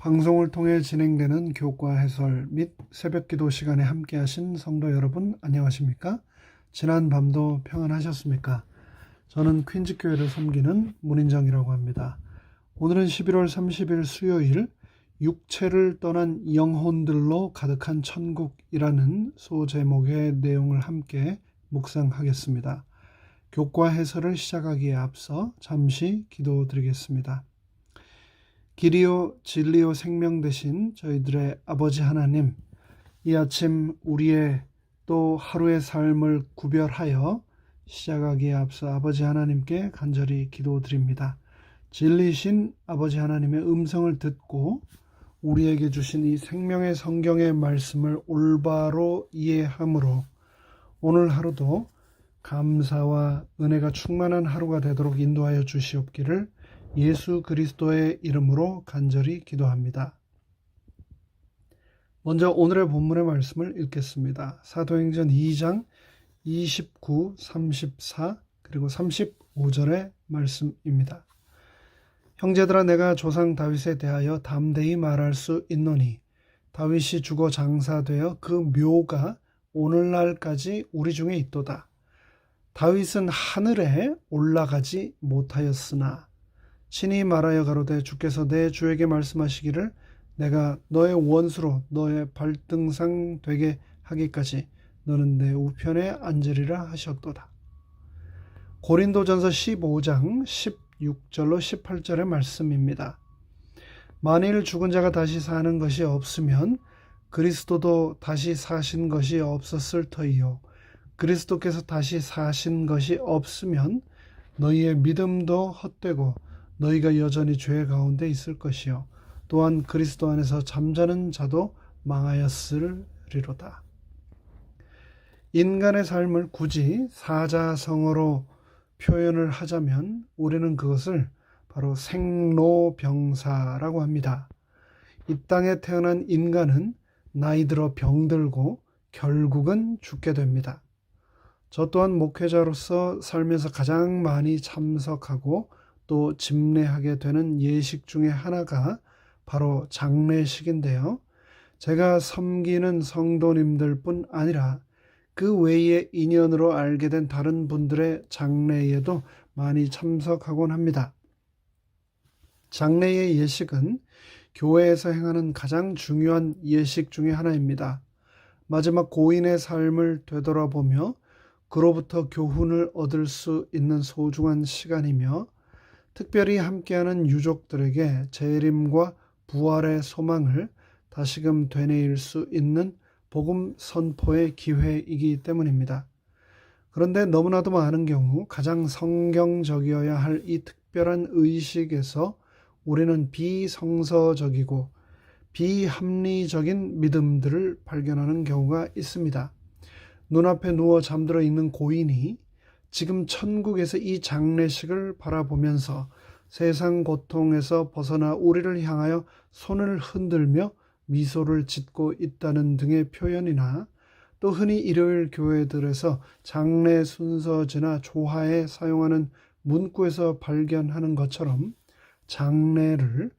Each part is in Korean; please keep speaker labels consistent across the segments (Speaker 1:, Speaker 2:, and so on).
Speaker 1: 방송을 통해 진행되는 교과 해설 및 새벽기도 시간에 함께하신 성도 여러분 안녕하십니까? 지난 밤도 평안하셨습니까? 저는 퀸즈교회를 섬기는 문인정이라고 합니다. 오늘은 11월 30일 수요일 육체를 떠난 영혼들로 가득한 천국이라는 소제목의 내용을 함께 묵상하겠습니다. 교과 해설을 시작하기에 앞서 잠시 기도드리겠습니다. 길이요 진리요 생명 되신 저희들의 아버지 하나님, 이 아침 우리의 또 하루의 삶을 구별하여 시작하기에 앞서 아버지 하나님께 간절히 기도드립니다. 진리신 아버지 하나님의 음성을 듣고 우리에게 주신 이 생명의 성경의 말씀을 올바로 이해함으로 오늘 하루도 감사와 은혜가 충만한 하루가 되도록 인도하여 주시옵기를 예수 그리스도의 이름으로 간절히 기도합니다. 먼저 오늘의 본문의 말씀을 읽겠습니다. 사도행전 2장 29, 34 그리고 35절의 말씀입니다. 형제들아, 내가 조상 다윗에 대하여 담대히 말할 수 있노니 다윗이 죽어 장사되어 그 묘가 오늘날까지 우리 중에 있도다. 다윗은 하늘에 올라가지 못하였으나 친히 말하여 가로되 주께서 내 주에게 말씀하시기를 내가 너의 원수로 너의 발등상 되게 하기까지 너는 내 우편에 앉으리라 하셨도다. 고린도전서 15장 16절로 18절의 말씀입니다. 만일 죽은 자가 다시 사는 것이 없으면 그리스도도 다시 사신 것이 없었을 터이요 그리스도께서 다시 사신 것이 없으면 너희의 믿음도 헛되고 너희가 여전히 죄 가운데 있을 것이요 또한 그리스도 안에서 잠자는 자도 망하였으리로다. 인간의 삶을 굳이 사자성어로 표현을 하자면 우리는 그것을 바로 생로병사라고 합니다. 이 땅에 태어난 인간은 나이 들어 병들고 결국은 죽게 됩니다. 저 또한 목회자로서 살면서 가장 많이 참석하고 또 집례하게 되는 예식 중에 하나가 바로 장례식인데요. 제가 섬기는 성도님들 뿐 아니라 그 외의 인연으로 알게 된 다른 분들의 장례에도 많이 참석하곤 합니다. 장례의 예식은 교회에서 행하는 가장 중요한 예식 중에 하나입니다. 마지막 고인의 삶을 되돌아보며 그로부터 교훈을 얻을 수 있는 소중한 시간이며 특별히 함께하는 유족들에게 재림과 부활의 소망을 다시금 되뇌일 수 있는 복음 선포의 기회이기 때문입니다. 그런데 너무나도 많은 경우 가장 성경적이어야 할 이 특별한 의식에서 우리는 비성서적이고 비합리적인 믿음들을 발견하는 경우가 있습니다. 눈앞에 누워 잠들어 있는 고인이 지금 천국에서 이 장례식을 바라보면서 세상 고통에서 벗어나 우리를 향하여 손을 흔들며 미소를 짓고 있다는 등의 표현이나 또 흔히 일요일 교회들에서 장례 순서지나 조화에 사용하는 문구에서 발견하는 것처럼 장례를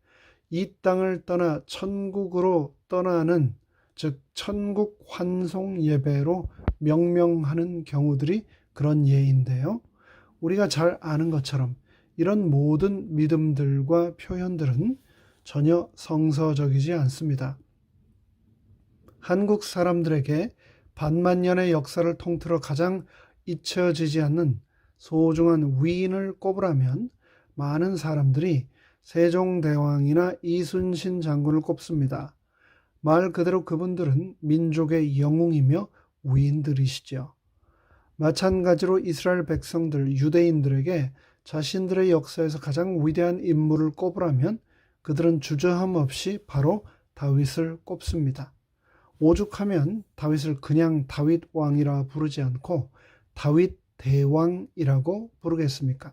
Speaker 1: 이 땅을 떠나 천국으로 떠나는 즉 천국 환송 예배로 명명하는 경우들이 그런 예인데요. 우리가 잘 아는 것처럼 이런 모든 믿음들과 표현들은 전혀 성서적이지 않습니다. 한국 사람들에게 반만년의 역사를 통틀어 가장 잊혀지지 않는 소중한 위인을 꼽으라면 많은 사람들이 세종대왕이나 이순신 장군을 꼽습니다. 말 그대로 그분들은 민족의 영웅이며 위인들이시죠. 마찬가지로 이스라엘 백성들, 유대인들에게 자신들의 역사에서 가장 위대한 인물을 꼽으라면 그들은 주저함 없이 바로 다윗을 꼽습니다. 오죽하면 다윗을 그냥 다윗 왕이라 부르지 않고 다윗 대왕이라고 부르겠습니까?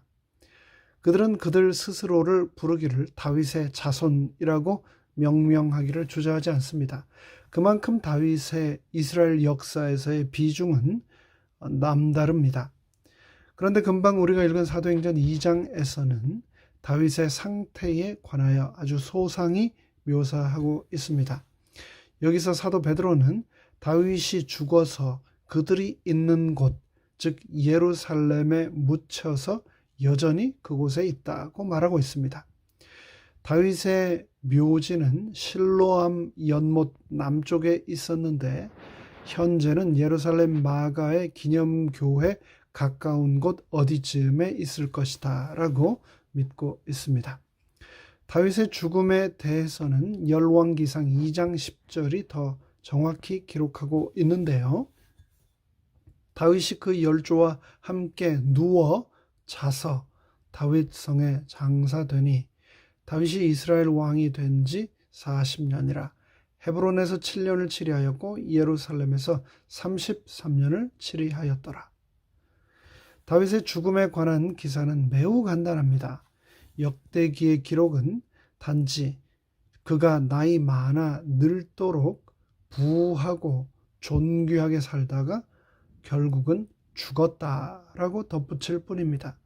Speaker 1: 그들은 그들 스스로를 부르기를 다윗의 자손이라고 명명하기를 주저하지 않습니다. 그만큼 다윗의 이스라엘 역사에서의 비중은 남다릅니다. 그런데 금방 우리가 읽은 사도행전 2장에서는 다윗의 상태에 관하여 아주 소상히 묘사하고 있습니다. 여기서 사도 베드로는 다윗이 죽어서 그들이 있는 곳, 즉 예루살렘에 묻혀서 여전히 그곳에 있다고 말하고 있습니다. 다윗의 묘지는 실로암 연못 남쪽에 있었는데 현재는 예루살렘 마가의 기념교회 가까운 곳 어디쯤에 있을 것이다 라고 믿고 있습니다. 다윗의 죽음에 대해서는 열왕기상 2장 10절이 더 정확히 기록하고 있는데요. 다윗이 그 열조와 함께 누워 자서 다윗성에 장사되니 다윗이 이스라엘 왕이 된 지 40년이라 헤브론에서 7년을 치리하였고 예루살렘에서 33년을 치리하였더라. 다윗의 죽음에 관한 기사는 매우 간단합니다. 역대기의 기록은 단지 그가 나이 많아 늙도록 부하고 존귀하게 살다가 결국은 죽었다라고 덧붙일 뿐입니다.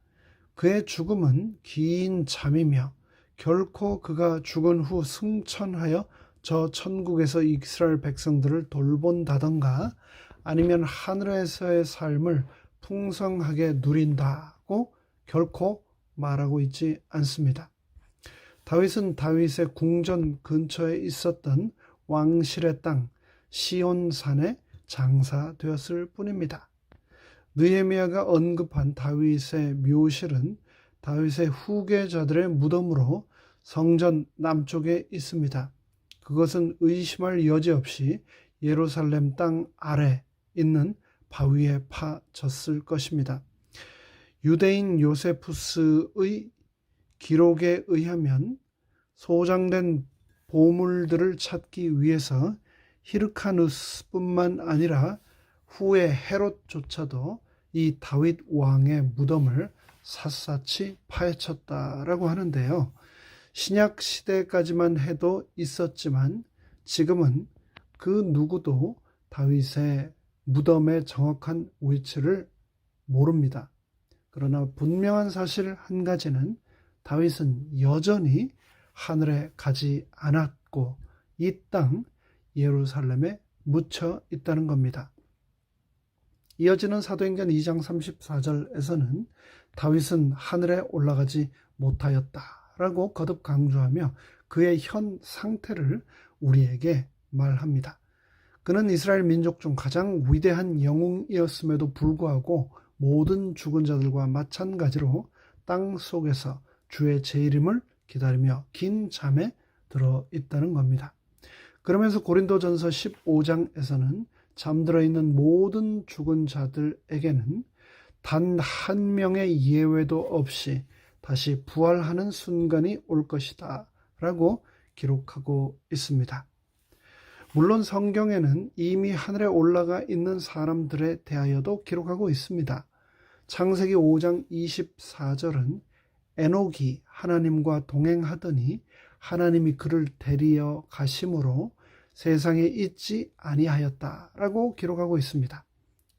Speaker 1: 그의 죽음은 긴 잠이며 결코 그가 죽은 후 승천하여 저 천국에서 이스라엘 백성들을 돌본다던가 아니면 하늘에서의 삶을 풍성하게 누린다고 결코 말하고 있지 않습니다. 다윗은 다윗의 궁전 근처에 있었던 왕실의 땅 시온산에 장사되었을 뿐입니다. 느헤미야가 언급한 다윗의 묘실은 다윗의 후계자들의 무덤으로 성전 남쪽에 있습니다. 그것은 의심할 여지 없이 예루살렘 땅 아래 있는 바위에 파졌을 것입니다. 유대인 요세푸스의 기록에 의하면 소장된 보물들을 찾기 위해서 히르카누스뿐만 아니라 후에 헤롯조차도 이 다윗 왕의 무덤을 샅샅이 파헤쳤다라고 하는데요. 신약 시대까지만 해도 있었지만 지금은 그 누구도 다윗의 무덤의 정확한 위치를 모릅니다. 그러나 분명한 사실 한 가지는 다윗은 여전히 하늘에 가지 않았고 이 땅 예루살렘에 묻혀 있다는 겁니다. 이어지는 사도행전 2장 34절에서는 다윗은 하늘에 올라가지 못하였다라고 거듭 강조하며 그의 현 상태를 우리에게 말합니다. 그는 이스라엘 민족 중 가장 위대한 영웅이었음에도 불구하고 모든 죽은 자들과 마찬가지로 땅 속에서 주의 재림을 기다리며 긴 잠에 들어 있다는 겁니다. 그러면서 고린도전서 15장에서는 잠들어 있는 모든 죽은 자들에게는 단 한 명의 예외도 없이 다시 부활하는 순간이 올 것이다 라고 기록하고 있습니다. 물론 성경에는 이미 하늘에 올라가 있는 사람들에 대하여도 기록하고 있습니다. 창세기 5장 24절은 에녹이 하나님과 동행하더니 하나님이 그를 데리어 가심으로 세상에 있지 아니하였다라고 기록하고 있습니다.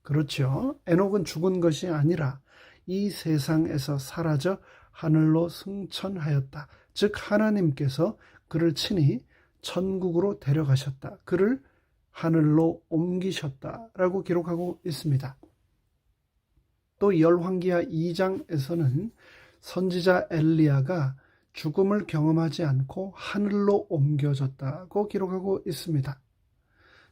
Speaker 1: 그렇죠. 에녹은 죽은 것이 아니라 이 세상에서 사라져 하늘로 승천하였다. 즉 하나님께서 그를 친히 천국으로 데려가셨다. 그를 하늘로 옮기셨다라고 기록하고 있습니다. 또 열왕기하 2장에서는 선지자 엘리야가 죽음을 경험하지 않고 하늘로 옮겨졌다고 기록하고 있습니다.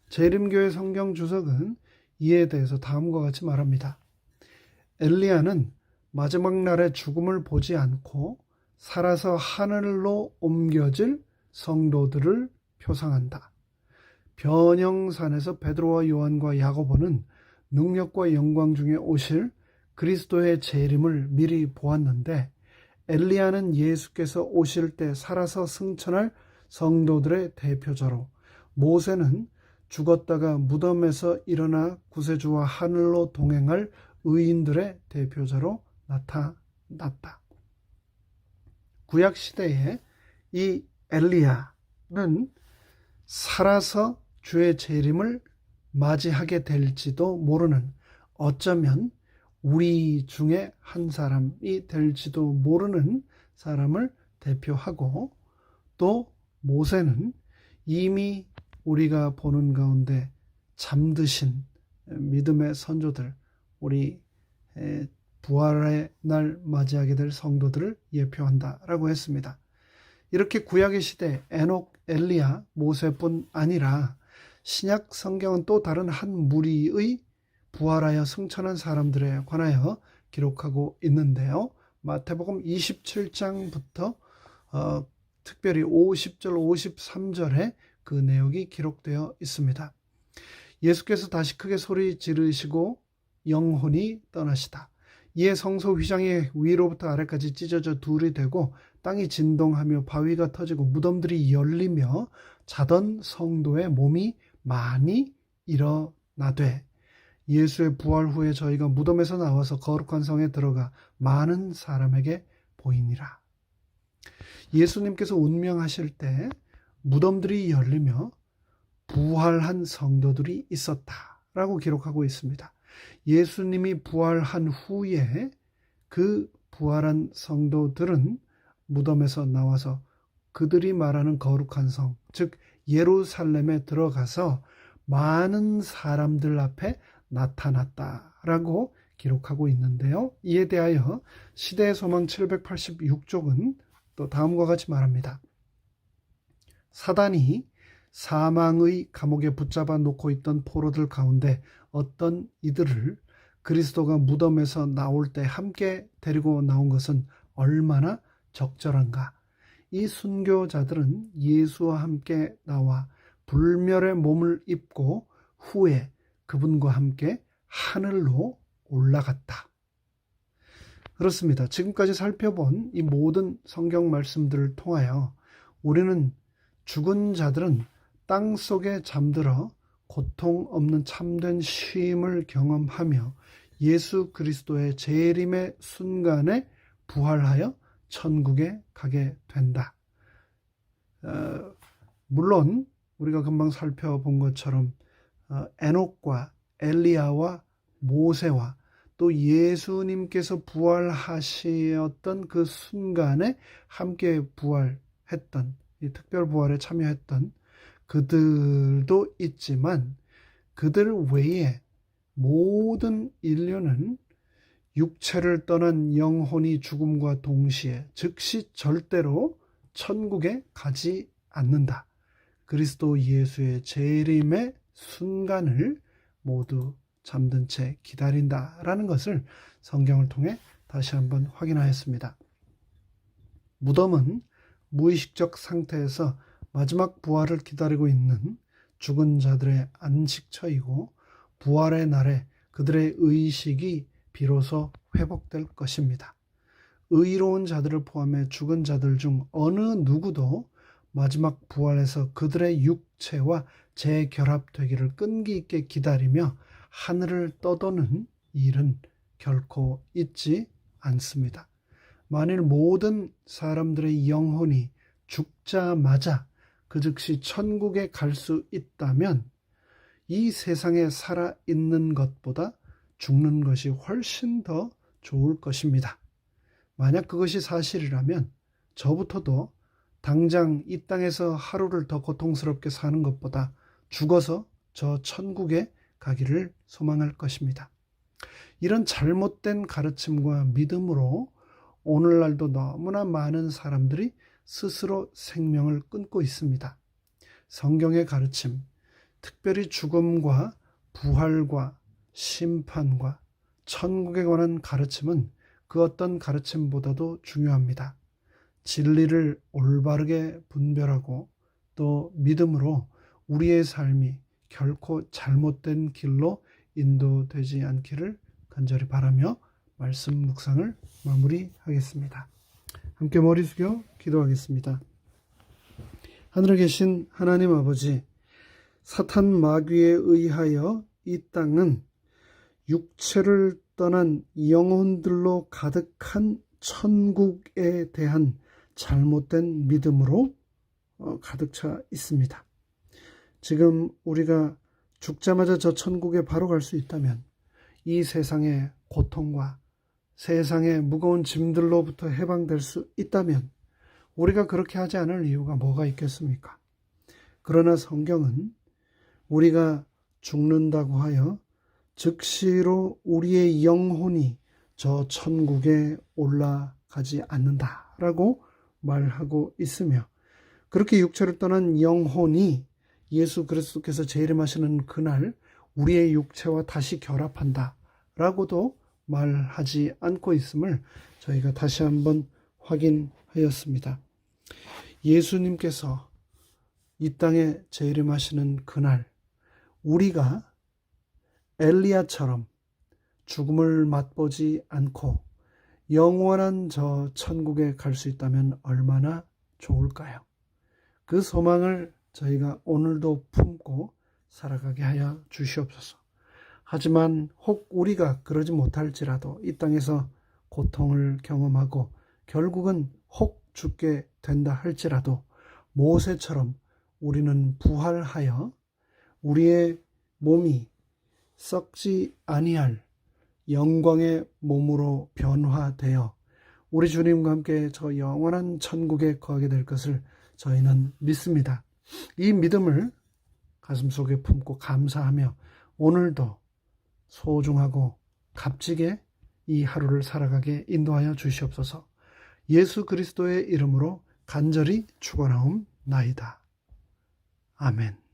Speaker 1: 재림교회 성경 주석은 이에 대해서 다음과 같이 말합니다. 엘리야는 마지막 날에 죽음을 보지 않고 살아서 하늘로 옮겨질 성도들을 표상한다. 변형산에서 베드로와 요한과 야고보는 능력과 영광 중에 오실 그리스도의 재림을 미리 보았는데 엘리야는 예수께서 오실 때 살아서 승천할 성도들의 대표자로, 모세는 죽었다가 무덤에서 일어나 구세주와 하늘로 동행할 의인들의 대표자로 나타났다. 구약시대에 이 엘리야는 살아서 주의 재림을 맞이하게 될지도 모르는, 어쩌면 우리 중에 한 사람이 될지도 모르는 사람을 대표하고 또 모세는 이미 우리가 보는 가운데 잠드신 믿음의 선조들, 우리 부활의 날 맞이하게 될 성도들을 예표한다라고 했습니다. 이렇게 구약의 시대 에녹, 엘리야, 모세뿐 아니라 신약 성경은 또 다른 한 무리의 부활하여 승천한 사람들에 관하여 기록하고 있는데요. 마태복음 27장부터 특별히 50절, 53절에 그 내용이 기록되어 있습니다. 예수께서 다시 크게 소리 지르시고 영혼이 떠나시다. 이에 성소 휘장이 위로부터 아래까지 찢어져 둘이 되고 땅이 진동하며 바위가 터지고 무덤들이 열리며 자던 성도의 몸이 많이 일어나되 예수의 부활 후에 저희가 무덤에서 나와서 거룩한 성에 들어가 많은 사람에게 보이니라. 예수님께서 운명하실 때 무덤들이 열리며 부활한 성도들이 있었다라고 기록하고 있습니다. 예수님이 부활한 후에 그 부활한 성도들은 무덤에서 나와서 그들이 말하는 거룩한 성, 즉 예루살렘에 들어가서 많은 사람들 앞에 나타났다라고 기록하고 있는데요. 이에 대하여 시대의 소망 786쪽은 또 다음과 같이 말합니다. 사단이 사망의 감옥에 붙잡아 놓고 있던 포로들 가운데 어떤 이들을 그리스도가 무덤에서 나올 때 함께 데리고 나온 것은 얼마나 적절한가. 이 순교자들은 예수와 함께 나와 불멸의 몸을 입고 후에 그분과 함께 하늘로 올라갔다. 그렇습니다. 지금까지 살펴본 이 모든 성경 말씀들을 통하여 우리는 죽은 자들은 땅 속에 잠들어 고통 없는 참된 쉼을 경험하며 예수 그리스도의 재림의 순간에 부활하여 천국에 가게 된다. 물론 우리가 금방 살펴본 것처럼 에녹과 엘리야와 모세와 또 예수님께서 부활하셨던 그 순간에 함께 부활했던, 이 특별 부활에 참여했던 그들도 있지만 그들 외에 모든 인류는 육체를 떠난 영혼이 죽음과 동시에 즉시 절대로 천국에 가지 않는다. 그리스도 예수의 재림의 순간을 모두 잠든 채 기다린다라는 것을 성경을 통해 다시 한번 확인하였습니다. 무덤은 무의식적 상태에서 마지막 부활을 기다리고 있는 죽은 자들의 안식처이고 부활의 날에 그들의 의식이 비로소 회복될 것입니다. 의로운 자들을 포함해 죽은 자들 중 어느 누구도 마지막 부활에서 그들의 육체와 재결합되기를 끈기 있게 기다리며 하늘을 떠도는 일은 결코 있지 않습니다. 만일 모든 사람들의 영혼이 죽자마자 그 즉시 천국에 갈 수 있다면 이 세상에 살아있는 것보다 죽는 것이 훨씬 더 좋을 것입니다. 만약 그것이 사실이라면 저부터도 당장 이 땅에서 하루를 더 고통스럽게 사는 것보다 죽어서 저 천국에 가기를 소망할 것입니다. 이런 잘못된 가르침과 믿음으로 오늘날도 너무나 많은 사람들이 스스로 생명을 끊고 있습니다. 성경의 가르침, 특별히 죽음과 부활과 심판과 천국에 관한 가르침은 그 어떤 가르침보다도 중요합니다. 진리를 올바르게 분별하고 또 믿음으로 우리의 삶이 결코 잘못된 길로 인도되지 않기를 간절히 바라며 말씀 묵상을 마무리하겠습니다. 함께 머리 숙여 기도하겠습니다. 하늘에 계신 하나님 아버지, 사탄 마귀에 의하여 이 땅은 육체를 떠난 영혼들로 가득한 천국에 대한 잘못된 믿음으로 가득 차 있습니다. 지금 우리가 죽자마자 저 천국에 바로 갈 수 있다면 이 세상의 고통과 세상의 무거운 짐들로부터 해방될 수 있다면 우리가 그렇게 하지 않을 이유가 뭐가 있겠습니까? 그러나 성경은 우리가 죽는다고 하여 즉시로 우리의 영혼이 저 천국에 올라가지 않는다라고 말하고 있으며, 그렇게 육체를 떠난 영혼이 예수 그리스도께서 재림하시는 그날 우리의 육체와 다시 결합한다 라고도 말하지 않고 있음을 저희가 다시 한번 확인하였습니다. 예수님께서 이 땅에 재림하시는 그날 우리가 엘리야처럼 죽음을 맛보지 않고 영원한 저 천국에 갈 수 있다면 얼마나 좋을까요? 그 소망을 저희가 오늘도 품고 살아가게 하여 주시옵소서. 하지만 혹 우리가 그러지 못할지라도 이 땅에서 고통을 경험하고 결국은 혹 죽게 된다 할지라도 모세처럼 우리는 부활하여 우리의 몸이 썩지 아니할 영광의 몸으로 변화되어 우리 주님과 함께 저 영원한 천국에 거하게 될 것을 저희는 믿습니다. 이 믿음을 가슴속에 품고 감사하며 오늘도 소중하고 값지게 이 하루를 살아가게 인도하여 주시옵소서. 예수 그리스도의 이름으로 간절히 축원하옵나이다. 아멘.